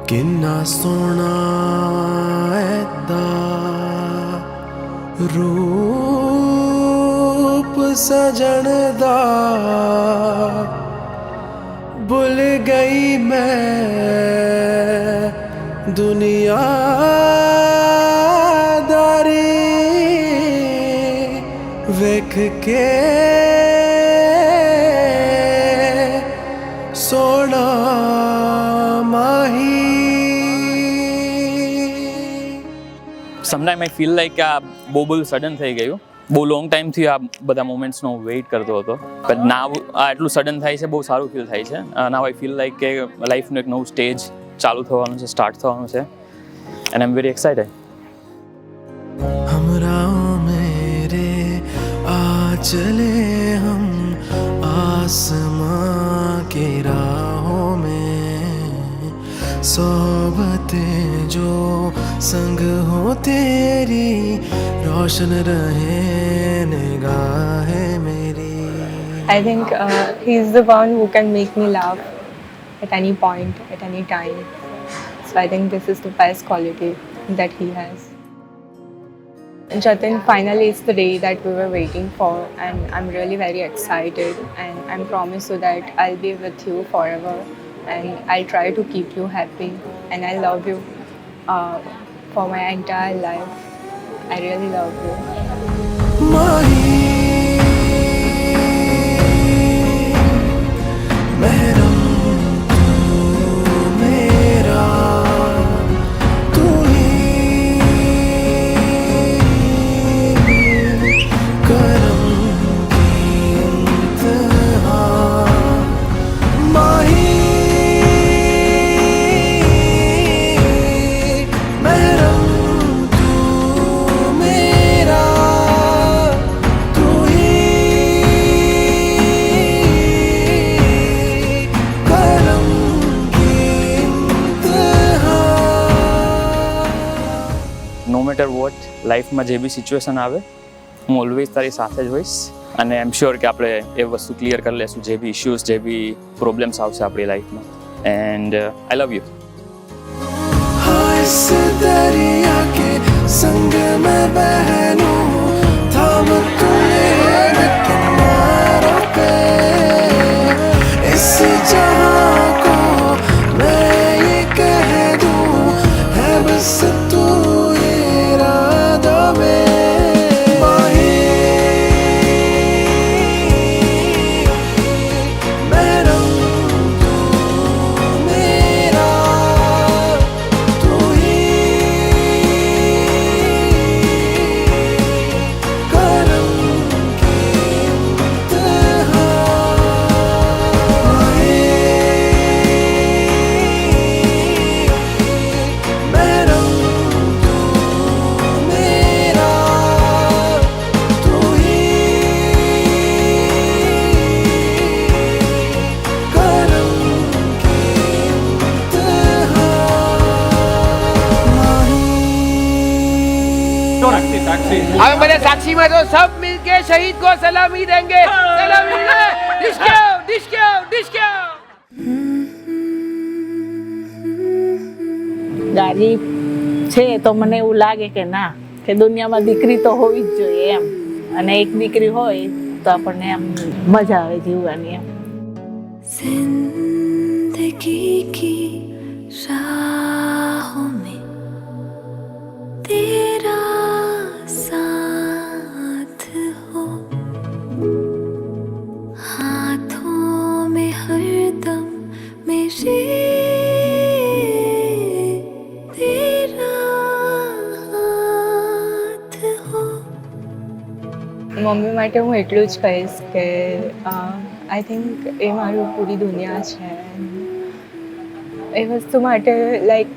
किन्ना सोना ऐदा रूप सजन दा भुल गई मैं दुनियादारी वेख के सोना माही. સમટાઈમ આઈ ફીલ લાઈક કે આ બહુ સડન થઈ ગયું. બહુ લોંગ ટાઈમથી આ બધા મોમેન્ટ્સનો વેઇટ કરતો હતો, બટ નાવ આ એટલું સડન થાય છે, બહુ સારું ફીલ થાય છે. નાવ આઈ ફીલ લાઈક કે લાઈફનું એક નવું સ્ટેજ ચાલુ થવાનું છે, સ્ટાર્ટ થવાનું છે, and I am very excited. हमरा मेरे आ चले हम आसमां की राहों में, सोबतें जो संग हो तेरी रोशन रहे निगाहें मेरी. I think he's the one who can make me laugh at any point, at any time. So I think this is the best quality that he has. Jatin, finally it's the day that we were waiting for, and I'm really very excited, and I promise you that I'll be with you forever, and I'll try to keep you happy, and I love you for my entire life. I really love you. माही महरम तू मेरा, तू ही करम की इंतहा. माही महरम तू मेरा, तू ही करम की इंतहा. નો મેટર વોટ લાઈફમાં જે બી સિચ્યુએશન આવે, હું ઓલવેઝ તારી સાથે જ હોઈશ, અને આઈ એમ શ્યોર કે આપણે એ વસ્તુ ક્લિયર કરી લેશું, જે બી ઇશ્યુઝ, જે બી પ્રોબ્લેમ્સ આવશે આપણી લાઈફમાં. And I love you. हाँ, इस दरिया के संग में बहनूं, थाम तुम्हें किनारों पे, इस जहां को मैं ये कह दूं, है बस तू इरादा में. महरम तू मेरा, तू ही करम की इंतहा. महरम तू मेरा, तू ही करम की इंतहा. हम बड़े साक्षी में तो सब मिलके शहीद को सलामी देंगे. सलामी डिस्को. ગાડી છે તો મને એવું લાગે કે ના, કે દુનિયામાં દીકરી તો હોવી જ જોઈએ એમ, અને એક દીકરી હોય તો આપણને એમ મજા આવે જીવવાની એમ. जिंदगी की राहों में तेरा साथ हो, हाथों में हरदम मेरे तेरा हाथ हो. મમ્મી માટે હું એટલું જ કહીશ કે આઈ થિંક એ મારું પૂરી દુનિયા છે. એ વસ્તુ માટે લાઈક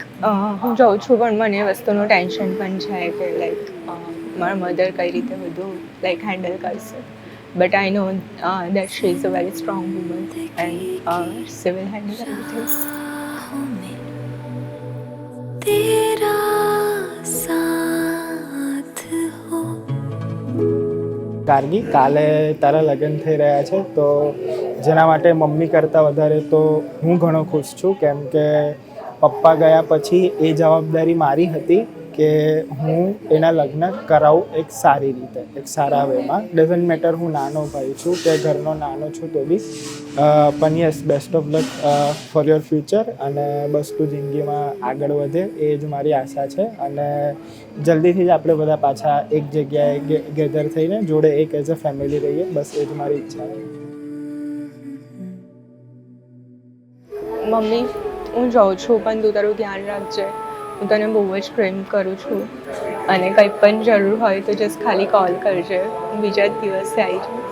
હું જાઉં છું, પણ મને એ વસ્તુનું ટેન્શન પણ છે કે લાઈક મારા મધર કઈ રીતે બધું લાઈક હેન્ડલ કરશે. But I know that she is a very strong woman and she will handle everything. राहों में तेरा साथ हो. ગાર્ગી, કાલે તારા લગ્ન થઈ રહ્યા છે, તો જેના માટે મમ્મી કરતાં વધારે તો હું ઘણો ખુશ છું, કેમ કે પપ્પા ગયા પછી એ જવાબદારી મારી હતી કે હું એના લગ્ન કરાવું એક સારી રીતે, એક સારા વેમાં. ડઝન્ટ મેટર હું નાનો ભાઈ છું કે ઘરનો નાનો છું તો બી, પણ yes, best of luck for your future. અને બસ તું જિંદગીમાં આગળ વધે એ જ મારી આશા છે. અને જલ્દીથી જ આપણે બધા પાછા એક જગ્યાએ ગેધર થઈને જોડે એક એઝ અ ફેમિલી રહીએ, બસ એ જ મારી ઈચ્છા છે. મમ્મી, હું જાઉં છું પણ તું તારું ધ્યાન રાખજે. હું તને બહુ જ પ્રેમ કરું છું અને કંઈ પણ જરૂર હોય તો જસ્ટ ખાલી કોલ કરજે. હું બીજા જ દિવસે આવી જાઉં.